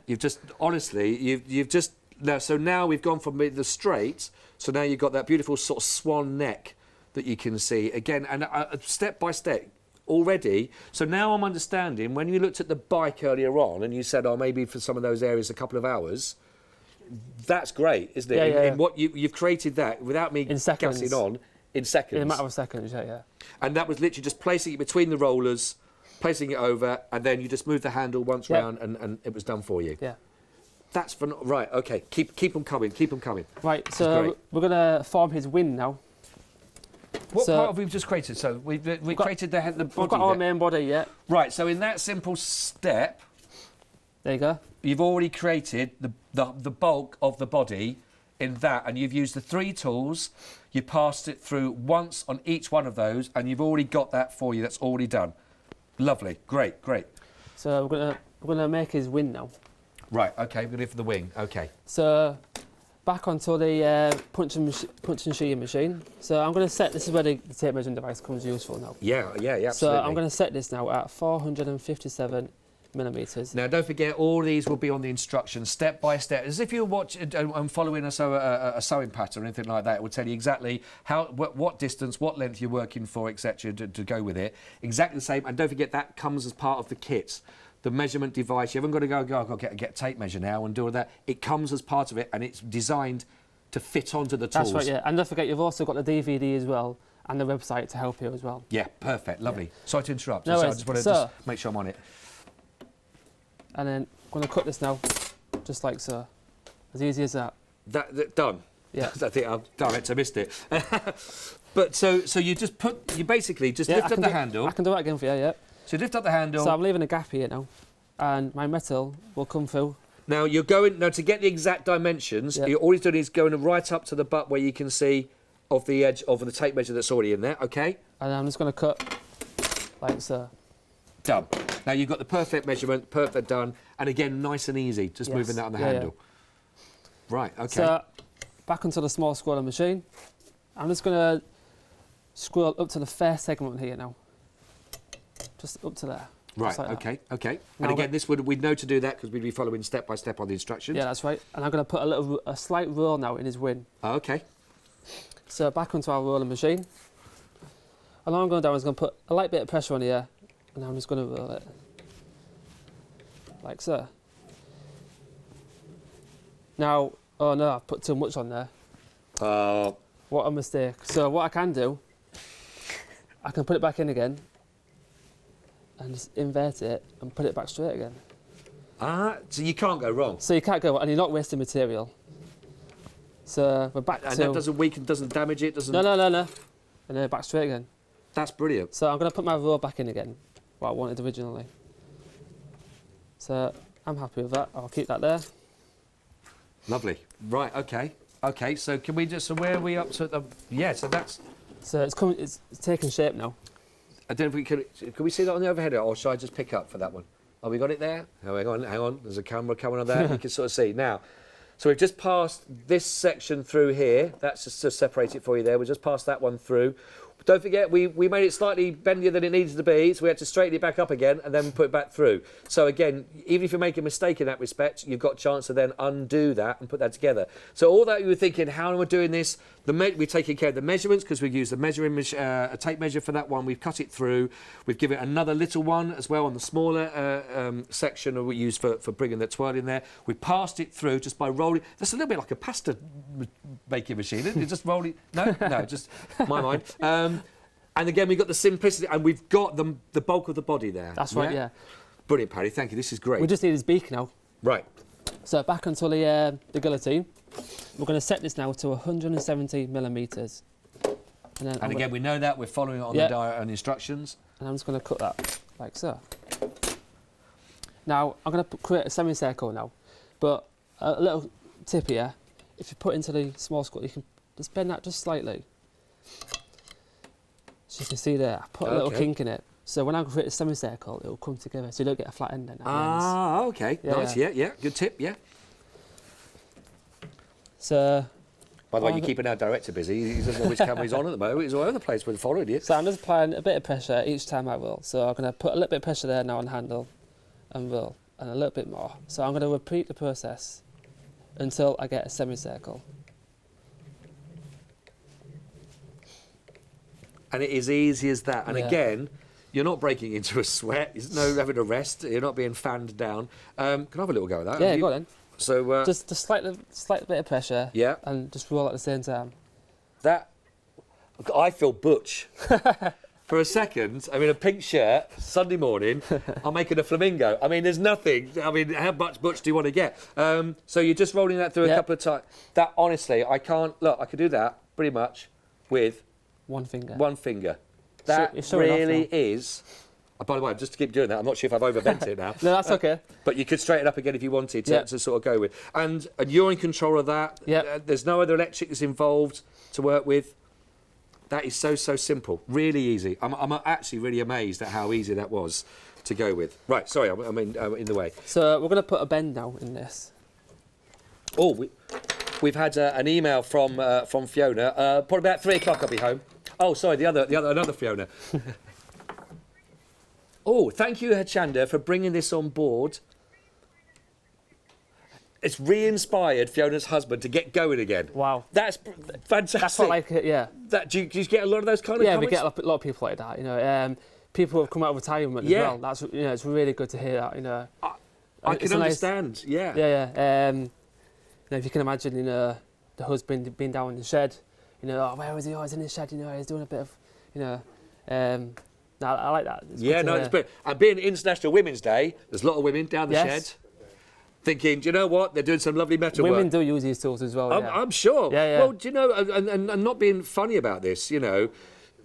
You've just, honestly, you've just, now we've gone from the straight, so now you've got that beautiful sort of swan neck that you can see again, and step by step already. So now I'm understanding, when you looked at the bike earlier on and you said, oh, maybe for some of those areas a couple of hours, that's great, isn't it? Yeah, in what you've created that without me gassing on in seconds. In a matter of seconds, yeah. And that was literally just placing it between the rollers, placing it over, and then you just move the handle once round, and it was done for you. Yeah. That's right. Okay, keep them coming. Keep them coming. Right. So we're gonna form his wing now. What part have we just created? So we created the body. We've got our main body, yeah. Right. So in that simple step, there you go. You've already created the bulk of the body in that, and you've used the 3 tools. You passed it through once on each one of those, and you've already got that for you. That's already done. Lovely, great. So we're gonna make his wing now. Right, okay, we're gonna go for the wing. Okay. So back onto the punch and shear machine. So I'm gonna set. This is where the tape measuring device comes useful now. Yeah, absolutely. So I'm gonna set this now at 457 millimetres. Now, don't forget, all these will be on the instructions, step by step. As if you're watching and following a sewing pattern or anything like that, it will tell you exactly what distance, what length you're working for, etc., to go with it. Exactly the same. And don't forget, that comes as part of the kit. The measurement device. You haven't got to go, I've got to get a tape measure now and do all that. It comes as part of it, and it's designed to fit onto the tools. That's right, yeah. And don't forget, you've also got the DVD as well, and the website to help you as well. Yeah, perfect, lovely. Yeah. Sorry to interrupt. No, I just want to just make sure I'm on it. And then I'm going to cut this now, just like so. As easy as that. That done. Yeah. I think I've director missed it. But so you basically just lift up the handle. I can do that again for you, yeah. So you lift up the handle. So I'm leaving a gap here now, and my metal will come through. Now you're going to get the exact dimensions. Yep. All you're doing is going right up to the butt where you can see of the edge of the tape measure that's already in there. Okay. And I'm just going to cut like so. Done. Now you've got the perfect measurement, perfect done, and again nice and easy, just moving that on the handle. Yeah. Right. Okay. So back onto the small scroller machine. I'm just going to scroll up to the first segment here now. Just up to there. Right, like okay, that. okay. Now And again, we'd know to do that because we'd be following step by step on the instructions. Yeah, that's right. And I'm going to put a slight roll now in his wing. Oh, okay. So back onto our rolling machine. And all I'm going to do is going to put a light bit of pressure on here, and I'm just going to roll it. Like so. Now, oh no, I've put too much on there. What a mistake. So what I can do, I can put it back in again, and just invert it and put it back straight again. So you can't go wrong. So you can't go, and you're not wasting material. So we're back and to... that doesn't weaken, doesn't damage it, doesn't... No. And then back straight again. That's brilliant. So I'm going to put my roll back in again, what I wanted originally. So I'm happy with that. I'll keep that there. Lovely. Right, okay. Okay, so can we just... So where are we up to? Yeah, so that's... So it's taking shape now. I don't know if we can we see that on the overhead, or should I just pick up for that one? Oh, we got it there? Oh, hang on. There's a camera coming on there. You can sort of see. Now, so we've just passed this section through here. That's just to separate it for you there. We just passed that one through. Don't forget, we made it slightly bendier than it needed to be, so we had to straighten it back up again and then put it back through. So again, even if you make a mistake in that respect, you've got a chance to then undo that and put that together. So all that you were thinking, how am I doing this? We're taking care of the measurements because we've used the measuring a tape measure for that one. We've cut it through. We've given it another little one as well on the smaller section we use for bringing that twirl in there. We passed it through just by rolling. That's a little bit like a pasta making machine, isn't it? Just rolling. No, just my mind. And again, we've got the simplicity, and we've got the bulk of the body there. That's right, yeah. Brilliant, Paddy. Thank you. This is great. We just need his beak now. Right. So back onto the guillotine. We're going to set this now to 170 millimetres. And again, we know that. We're following it on the diet and instructions. And I'm just going to cut that like so. Now, I'm going to create a semicircle now. But a little tip here. If you put into the small square, you can just bend that just slightly. So you can see there, I put a little kink in it. So when I create a semicircle, it will come together, so you don't get a flat end. Okay. Yeah, nice. Yeah. Good tip. Yeah. So. By the way, you're keeping our director busy. He doesn't know which camera he's on at the moment. He's all over the place with following you. So I'm just applying a bit of pressure each time I roll. So I'm going to put a little bit of pressure there now on the handle and roll, and a little bit more. So I'm going to repeat the process until I get a semicircle. And it is easy as that. And again, you're not breaking into a sweat. There's no having a rest. You're not being fanned down. Can I have a little go at that? Yeah, go on then. So just a slight bit of pressure. Yeah. And just roll at the same time. That I feel butch. For a second, I mean, a pink shirt, Sunday morning, I'm making a flamingo. I mean, there's nothing. I mean, how much butch do you want to get? So you're just rolling that through a couple of times. That, honestly, I can't... Look, I could do that pretty much with... One finger. One finger. That really is... by the way, just to keep doing that, I'm not sure if I've overbent it now. No, that's okay. But you could straighten up again if you wanted to sort of go with. And you're in control of that. There's no other electrics involved to work with. That is so simple. Really easy. I'm actually really amazed at how easy that was to go with. Right, sorry, I'm in the way. So we're going to put a bend now in this. Oh, we've had an email from Fiona. Probably about 3 o'clock I'll be home. Oh, sorry, another Fiona. Oh, thank you, Hochanda, for bringing this on board. It's re-inspired Fiona's husband to get going again. Wow. That's fantastic. That's what I like it, yeah. Do you get a lot of those kind of comments? Yeah, we get a lot of people like that, you know. People who have come out of retirement as well. That's, you know, it's really good to hear that, you know. I can understand, yeah. Yeah. You know, if you can imagine, you know, the husband being down in the shed, you know, oh, where was he? Oh, he's in his shed, you know, he's doing a bit of, you know. No, I like that. It's it's brilliant. And being International Women's Day, there's a lot of women down the shed thinking, do you know what? They're doing some lovely metal work. Women do use these tools as well. I'm sure. Yeah. Well, do you know, and not being funny about this, you know,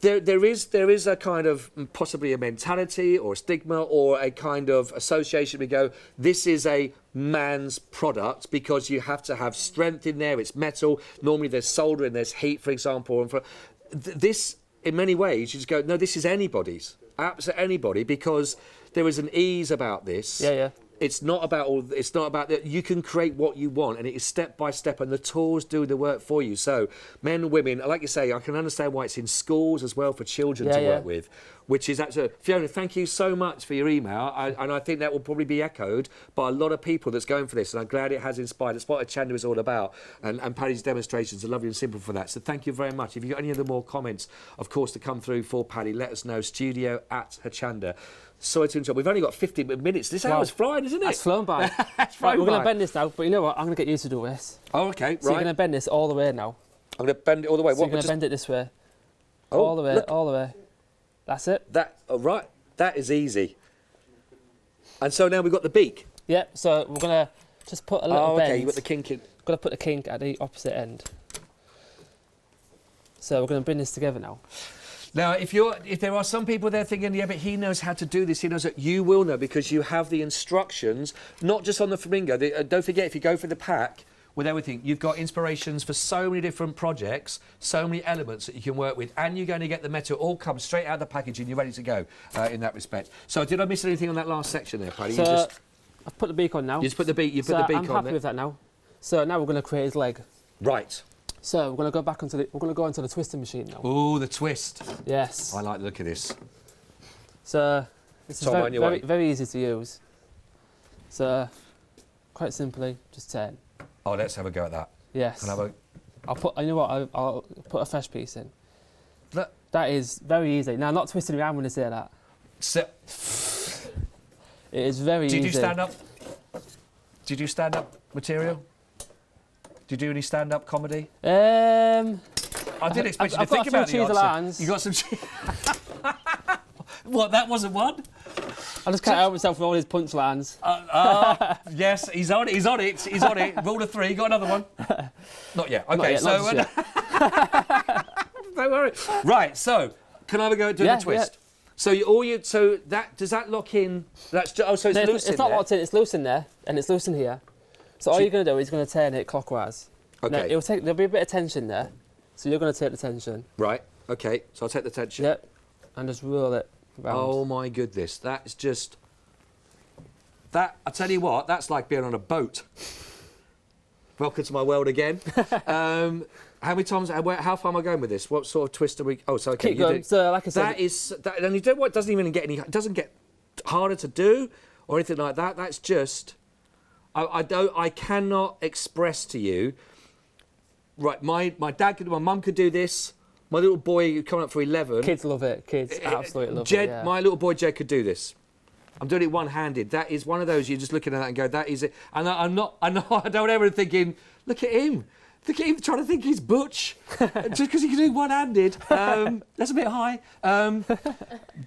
there is a kind of possibly a mentality or a stigma or a kind of association. We go, this is a man's product because you have to have strength in there. It's metal. Normally there's solder and there's heat, for example. And this, in many ways, you just go, no, this is anybody's. Absolutely anybody, because there is an ease about this. Yeah. It's not about that. You can create what you want, and it is step by step, and the tools do the work for you. So, men and women, like you say, I can understand why it's in schools as well for children to work with, which is actually. Fiona, thank you so much for your email, and I think that will probably be echoed by a lot of people that's going for this, and I'm glad it has inspired. It's what Hochanda is all about, and Paddy's demonstrations are lovely and simple for that. So, thank you very much. If you've got any other more comments, of course, to come through for Paddy, let us know. studio@Hochanda. Sorry to interrupt. We've only got 50 minutes. This hour's flying, isn't it? That's flown by. Right, we're going to bend this now, but you know what? I'm going to get you to do this. Oh, okay, So you're going to bend this all the way now. I'm going to bend it all the way. So you're going to bend it this way. All the way. That's it. Right. That is easy. And so now we've got the beak. Yep, so we're going to just put a little bend. Okay, you've got the kink in. We're going to put the kink at the opposite end. So we're going to bring this together now. Now, if there are some people there thinking, yeah, but he knows how to do this, he knows that, you will know because you have the instructions, not just on the Flamingo. Don't forget, if you go for the pack with everything, you've got inspirations for so many different projects, so many elements that you can work with, and you're going to get the metal all come straight out of the package and you're ready to go in that respect. So, did I miss anything on that last section there, Paddy? So, I've put the beak on now. You just put the beak. I'm on happy there. with that now. So now we're going to create his leg. Right. So we're going to go back onto the twisting machine now. Oh, the twist. Yes. I like the look of this. So this is very easy to use. So quite simply, just turn. Oh, let's have a go at that. Yes. I'll put. You know what? I'll put a fresh piece in. That is very easy. Now, not twisting around when I say that. It is very easy. Did you stand up? Did you stand up material? Did you do any stand-up comedy? I did expect you to think about the answer. Lines. You got some cheese. What? That wasn't one. I just can't help myself with all his punchlines. Yes, he's on it. He's on it. Rule of three. Got another one? Not yet. Okay, not yet. Don't worry. Right. So, can I have a go at doing the twist? Yeah. So does that lock in? That's so it's loose. It's not locked in. It's loose in there, and it's loose in here. So all you're going to do is you're going to turn it clockwise. Okay. Now, there'll be a bit of tension there, so you're going to take the tension. Right. Okay. So I'll take the tension. Yep. And just roll it round. Oh my goodness, that's just that. I tell you what, that's like being on a boat. Welcome to my world again. How many times? How far am I going with this? What sort of twist are we? Oh, so okay. Keep going. So like I said, and you don't. What doesn't even get any. It doesn't get harder to do or anything like that. That's just. I cannot express to you. Right, my dad could, my mum could do this. My little boy coming up for 11. Kids love it. Kids absolutely love it. Yeah. My little boy Jed could do this. I'm doing it one-handed. That is one of those you're just looking at that and go, that is it. And I don't ever thinking, look at him trying to think he's butch just because he can do one-handed. That's a bit high.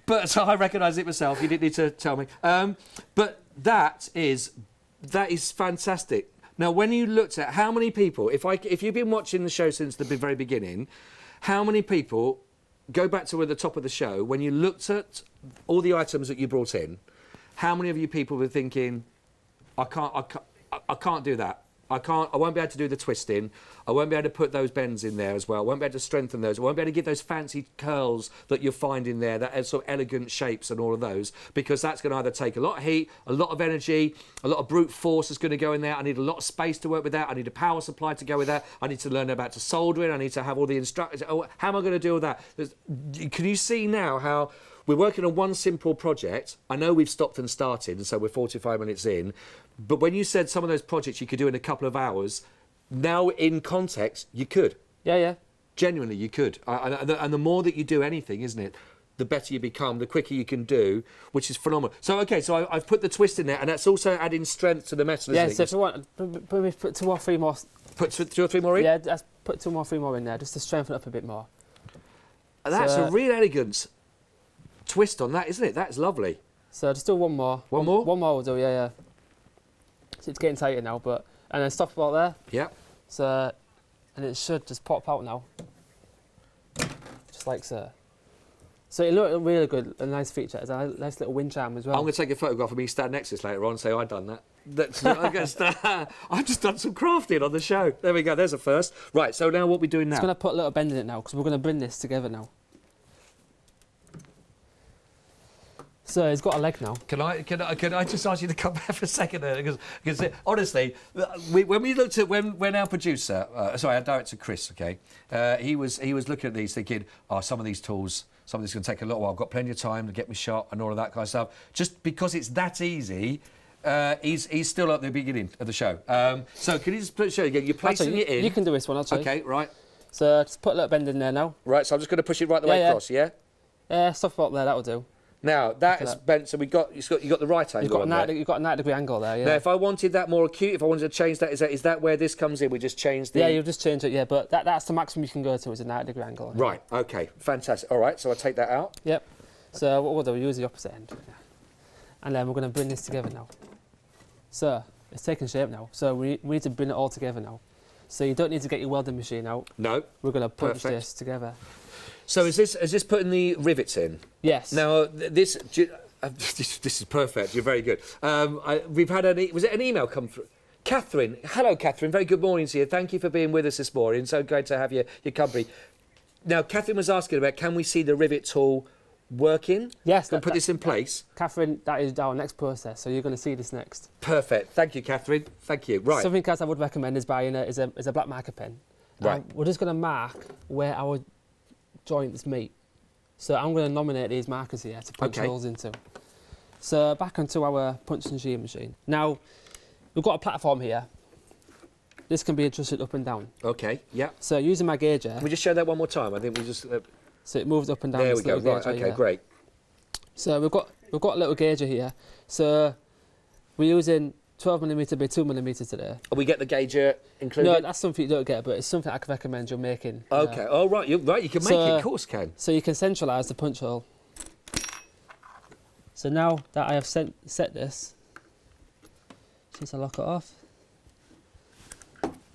But so I recognise it myself. You didn't need to tell me. But that is fantastic. Now, when you looked at how many people, if you've been watching the show since the very beginning, how many people go back to the top of the show when you looked at all the items that you brought in? How many of you people were thinking, I can't do that. I won't be able to do the twisting. I won't be able to put those bends in there as well. I won't be able to strengthen those. I won't be able to give those fancy curls that you'll find in there, that sort of elegant shapes and all of those, because that's going to either take a lot of heat, a lot of energy, a lot of brute force is going to go in there. I need a lot of space to work with that. I need a power supply to go with that. I need to learn about soldering. I need to have all the instructions. Oh, how am I going to do all that? Can you see now how we're working on one simple project. I know we've stopped and started, and so we're 45 minutes in. But when you said some of those projects you could do in a couple of hours, now in context, you could. Yeah, yeah. Genuinely, you could. And the more that you do anything, isn't it, the better you become, the quicker you can do, which is phenomenal. So, OK, so I've put the twist in there, and that's also adding strength to the metal, isn't it? So if you want, maybe put 2 or 3 more. Put 2 or 3 more in? Yeah, let's put 2 or 3 more in there, just to strengthen it up a bit more. That's a real elegant twist on that, isn't it? That's lovely. So just do one more. One more? One more will do, yeah. So it's getting tighter now, and then stop about there. Yeah. So, and it should just pop out now. Just like so. So it looked really good, a nice feature. It's a nice little wind chime as well. I'm going to take a photograph of me stand next to this later on and say I've done that. I've just done some crafting on the show. There we go, there's a first. Right, so now what we're doing now? It's going to put a little bend in it now, because we're going to bring this together now. So it's got a leg now. Can I just ask you to come back for a second there? Because honestly, when we looked at when our producer, sorry, our director Chris, okay, he was looking at these thinking, oh, some of these tools, some of this is going to take a little while. I've got plenty of time to get me shot and all of that kind of stuff. Just because it's that easy, he's still at the beginning of the show. So can you just show again? You're placing it in. You can do this one, I'll show you. Okay, right. So just put a little bend in there now. Right, so I'm just going to push it right the way across, yeah? Stuff up there, that'll do. Now that is bent, so you got the right angle. You've got a 90-degree angle there. Yeah. Now, if I wanted that more acute, if I wanted to change that, is that where this comes in? We just change the. Yeah, you'll just change it. Yeah, but that's the maximum you can go to is a 90-degree angle. Right. Okay. Fantastic. All right. So I take that out. Yep. So what we'll do, we'll use the opposite end, and then we're going to bring this together now. So it's taking shape now. So we need to bring it all together now. So you don't need to get your welding machine out. No. We're going to punch this together. So is this putting the rivets in? Yes. Now this is perfect. You're very good. We've had was it an email come through? Catherine, hello Catherine. Very good morning to you. Thank you for being with us this morning. So great to have your company. Now Catherine was asking about can we see the rivet tool working? Yes. And put this in place. Catherine, that is our next process. So you're going to see this next. Perfect. Thank you, Catherine. Thank you. Right. Something else I would recommend is buying a black marker pen. Right. We're just going to mark where our joints meet. So I'm going to nominate these markers here to punch holes into. So back onto our punch and shear machine. Now, we've got a platform here. This can be adjusted up and down. Okay, yeah. So using my gauger... Can we just show that one more time? I think we just... So it moves up and down. There we go, right, okay, great. So we've got a little gauger here. So we're using 12mm by 2mm today. We get the gauger included? No, that's something you don't get, but it's something I can recommend you're making. Okay, oh right, you can make it, of course can. So you can centralise the punch hole. So now that I have set this, since I lock it off,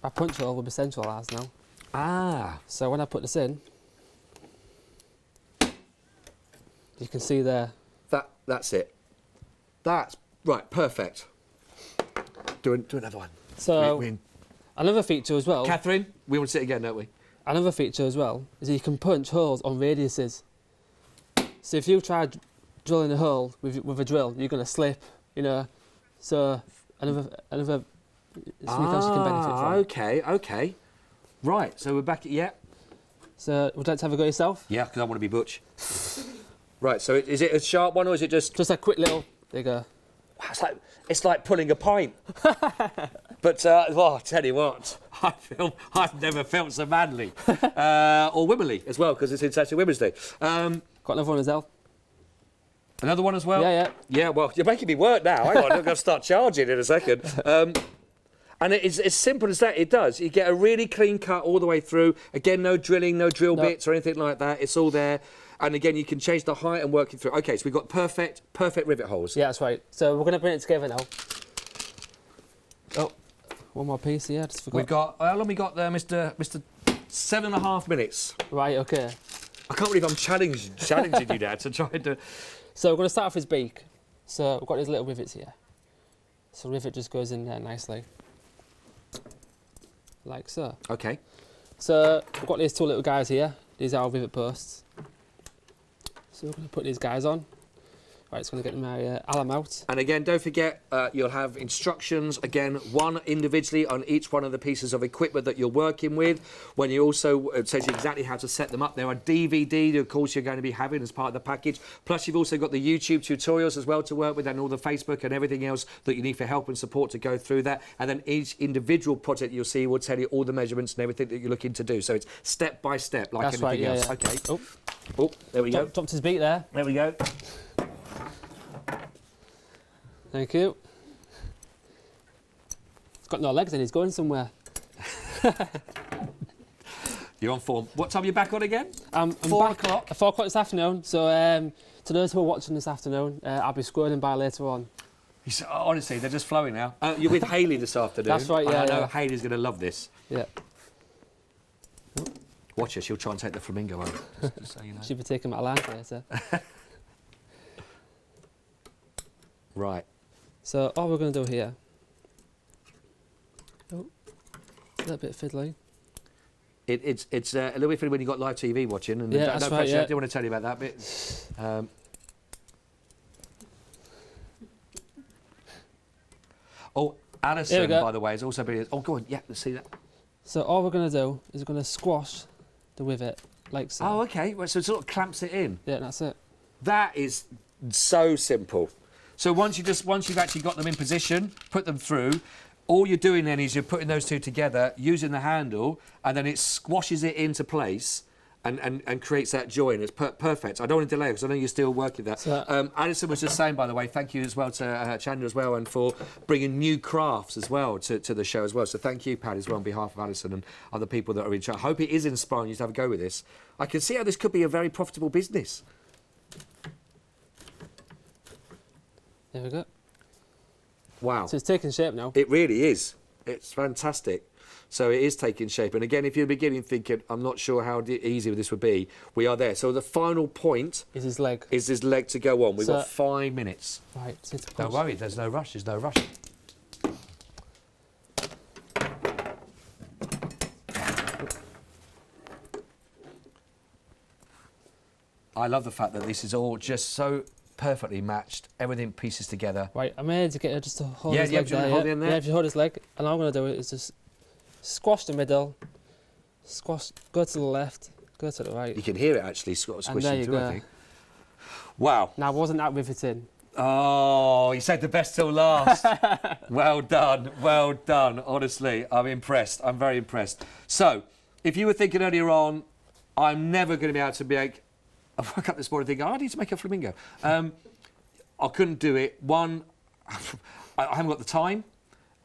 our punch hole will be centralised now. Ah. So when I put this in, you can see there. That's it. That's right, perfect. Do another one. So another feature as well. Catherine, we want to see it again, don't we? Another feature as well is that you can punch holes on radiuses. So if you try drilling a hole with a drill, you're going to slip, you know. So another something else you can benefit from. Okay. Right, so we're back at, yeah. So would you like to have a go yourself? Yeah, because I want to be butch. Right, so is it a sharp one or is it just... Just a quick little, there you go. Wow, it's like pulling a pint. But, well, I tell you what, I've never felt so manly. Or womanly as well, because it's International Women's Day. Got another one as well. Another one as well? Yeah. Yeah, well, you're making me work now. Hang on, I'm going to start charging in a second. And it's as simple as that, it does. You get a really clean cut all the way through. Again, no drilling, no drill bits or anything like that. It's all there. And again, you can change the height and work it through. Okay, so we've got perfect rivet holes. Yeah, that's right. So we're going to bring it together now. Oh, one more piece here, just forgot. We've got, how long we got there, Mr. 7.5 minutes. Right, okay. I can't believe I'm challenging you, Dad, to try and do... So we're going to start off his beak. So we've got these little rivets here. So rivet just goes in there nicely. Like so. Okay. So we've got these two little guys here. These are our rivet posts. So we're going to put these guys on. Right, it's going to get my alum out. And again, don't forget, you'll have instructions, again, one individually on each one of the pieces of equipment that you're working with. When you also, it tells you exactly how to set them up. There are DVD, of course, you're going to be having as part of the package. Plus, you've also got the YouTube tutorials as well to work with, and all the Facebook and everything else that you need for help and support to go through that. And then each individual project you'll see will tell you all the measurements and everything that you're looking to do. So it's step by step, like That's anything right, else. yeah. Okay. Oh, there we go. Dropped his beat there. There we go. Thank you. He's got no legs and he's going somewhere. You're on form. What time are you back on again? I'm 4 back o'clock? at 4 o'clock this afternoon. So to those who are watching this afternoon, I'll be scrolling by later on. Honestly, they're just flowing now. You're with Hayley this afternoon. That's right, yeah. I know Hayley's going to love this. Yeah. Watch her, she'll try and take the flamingo home. Just so you know. She'll be taking my land later. Right. So all we're going to do here. Oh, a little bit fiddly. It's a little bit funny when you've got live TV watching. And Yeah, that's right, yeah. I do want to tell you about that bit. Alison, by the way, has also been... Oh, go on. Yeah, let's see that. So all we're going to do is we're going to squash the rivet like so. Oh, OK. Well, so it sort of clamps it in. Yeah, that's it. That is so simple. So once you've actually got them in position, put them through, all you're doing then is you're putting those two together, using the handle, and then it squashes it into place and creates that join. It's perfect. I don't want to delay because I know you're still working that. So, Alison was just saying, by the way, thank you as well to Chandler as well, and for bringing new crafts as well to the show as well. So thank you, Paddy, as well, on behalf of Alison and other people that are in charge. I hope it is inspiring you to have a go with this. I can see how this could be a very profitable business. There we go. Wow. So it's taking shape now. It really is. It's fantastic. So it is taking shape. And again, if you're beginning thinking, I'm not sure how easy this would be, we are there. So the final point is his leg. Is his leg to go on. We've got 5 minutes. Right. Don't worry, there's no rush. There's no rush. I love the fact that this is all just so perfectly matched, everything pieces together. Right, I'm here to get her just to hold his leg there. Hold him there. Yeah, if you hold his leg, and all I'm going to do is just squash the middle, squash, go to the left, go to the right. You can hear it actually squishing through, I think. Wow. Now, wasn't that riveting? Oh, you said the best till last. Well done, honestly. I'm impressed, I'm very impressed. So, if you were thinking earlier on, I'm never going to be able to make... I woke up this morning thinking, I need to make a flamingo. I couldn't do it. One, I haven't got the time.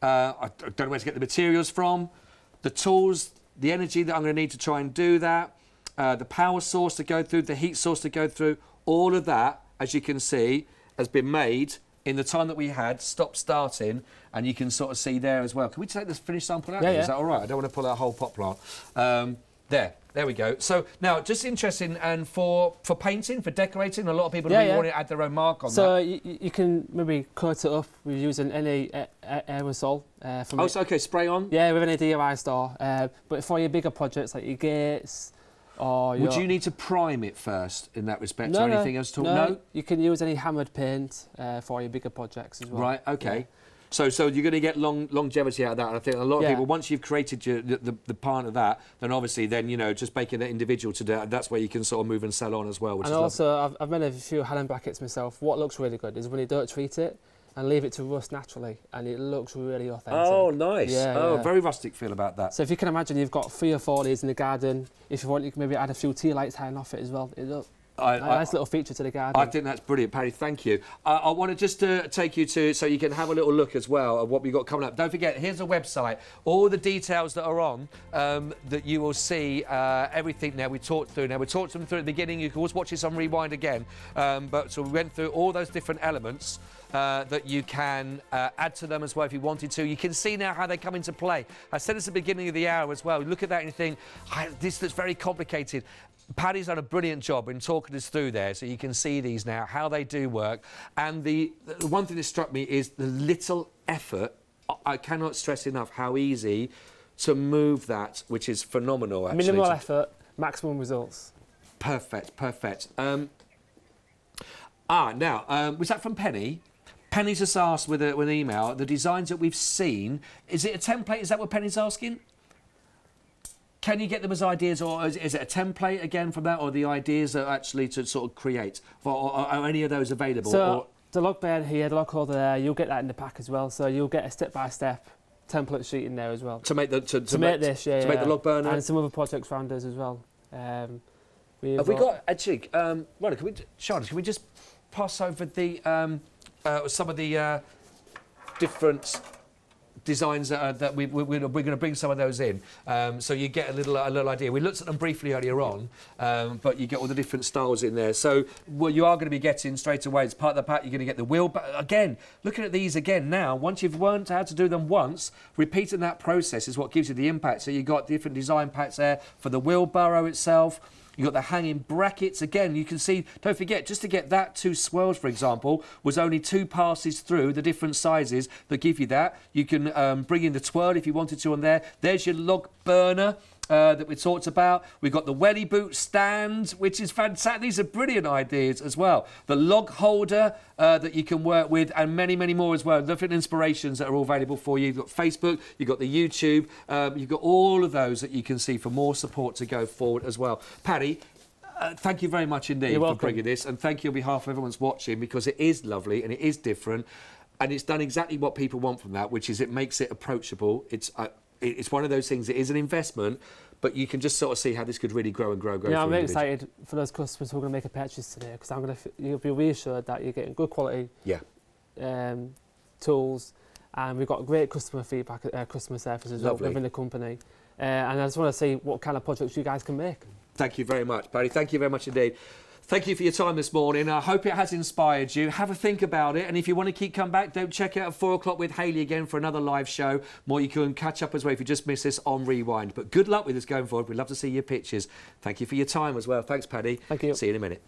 I don't know where to get the materials from. The tools, the energy that I'm going to need to try and do that. The power source to go through, the heat source to go through. All of that, as you can see, has been made in the time that we had, starting, and you can sort of see there as well. Can we take this finished sample out? Yeah, Is that all right? I don't want to pull out a whole pot plant. There we go. So now, just interesting, and for painting, for decorating, a lot of people really want to add their own mark on that. So you can maybe coat it up with using any aerosol. Okay, spray on? Yeah, with any DIY store. But for your bigger projects, like your gates, or Would you need to prime it first in that respect, or anything else at all? No, you can use any hammered paint for your bigger projects as well. Right, okay. Yeah. So you're going to get longevity out of that. And I think a lot of people, once you've created the part of that, then obviously just making that individual to do, that's where you can sort of move and sell on as well. Which and is also, I've made a few Helen brackets myself. What looks really good is when you don't treat it and leave it to rust naturally, and it looks really authentic. Oh, nice. Yeah, very rustic feel about that. So if you can imagine, you've got 3 or 4 of these in the garden. If you want, you can maybe add a few tea lights hanging off it as well. Nice little feature to the garden. I think that's brilliant, Paddy. Thank you. I want to just take you to, so you can have a little look as well of what we've got coming up. Don't forget, here's a website. All the details that are on, that you will see everything now we talked through. Now, we talked them through at the beginning. You can always watch this on Rewind again. So we went through all those different elements that you can add to them as well if you wanted to. You can see now how they come into play. I said this at the beginning of the hour as well. Look at that and you think, this looks very complicated. Paddy's done a brilliant job in talking us through there, so you can see these now, how they do work. And the one thing that struck me is the little effort. I cannot stress enough how easy to move that, which is phenomenal, actually. Minimal effort, maximum results. Perfect. Now, was that from Penny? Penny's just asked with an email, the designs that we've seen, is it a template? Is that what Penny's asking? Can you get them as ideas, or is it a template again from that, or the ideas are actually to sort of create? Or are any of those available? So the log bed here, the log holder there, you'll get that in the pack as well. So you'll get a step-by-step template sheet in there as well. To make the make the log burner and some other projects around us as well. Have we got actually? Right, Charlotte, can we just pass over the some of the different designs that we're going to bring some of those in, so you get a little idea. We looked at them briefly earlier on, but you get all the different styles in there. So what you are going to be getting straight away as part of the pack, you're going to get the wheel. But again, looking at these again now, once you've learned how to do them once, repeating that process is what gives you the impact. So you've got different design packs there for the wheelbarrow itself. You've got the hanging brackets. Again, you can see, don't forget, just to get that 2 swirls, for example, was only 2 passes through the different sizes that give you that. You can bring in the twirl if you wanted to on there. There's your log burner that we talked about. We've got the welly boot stand, which is fantastic. These are brilliant ideas as well. The log holder that you can work with, and many, many more as well. Different inspirations that are all available for you. You've got Facebook, you've got the YouTube, you've got all of those that you can see for more support to go forward as well. Paddy, thank you very much indeed for bringing this, and thank you on behalf of everyone that's watching, because it is lovely and it is different, and it's done exactly what people want from that, which is it makes it approachable. It's one of those things, it is an investment, but you can just sort of see how this could really grow and grow. Yeah, I'm very excited for those customers who are going to make a purchase today, because you'll be reassured that you're getting good quality tools, and we've got great customer feedback, customer service as well within the company. And I just want to see what kind of projects you guys can make. Thank you very much, Paddy. Thank you very much indeed. Thank you for your time this morning. I hope it has inspired you. Have a think about it. And if you want to keep coming back, don't check out at 4 o'clock with Hayley again for another live show. More, you can catch up as well if you just missed this on Rewind. But good luck with this going forward. We'd love to see your pictures. Thank you for your time as well. Thanks, Paddy. Thank you. See you in a minute.